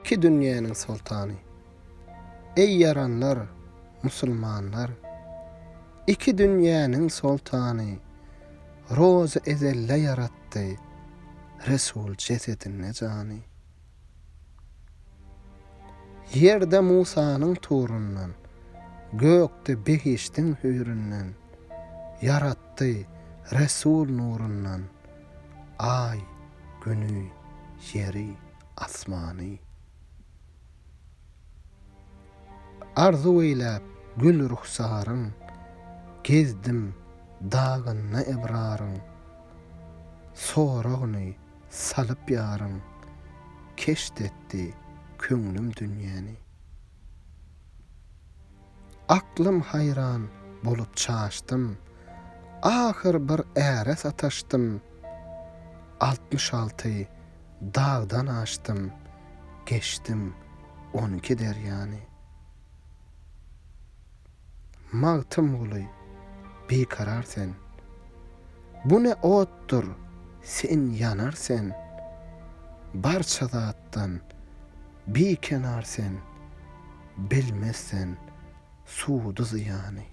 iki dünýäniň sultany. Ey yaranlar, musulmanlar, iki dünýäniň sultany, rozy ezelle yaratdy, Resul cesedine jany. Yerde Musanyň turundan, gökde behiştiň hüründen, yaratdy Resul nurundan, ay, günü, yeri, asmany. Arzu eýläp gül ruhsaryň, gezdim dagyna ebraryň, soragyny salyp ýaryň, keşdetdi köňlüm dünýäni. Aklym hayran bolup çaşdym, ahyr bir äre sataşdym, 66 dağdan aşdym, geçdim 12 derýany. Magtym guly, bikarar sen. Bu ne otdur, sen yanar sen. Barça zatdan bikenar sen. Bilmezsen suudu ziyany.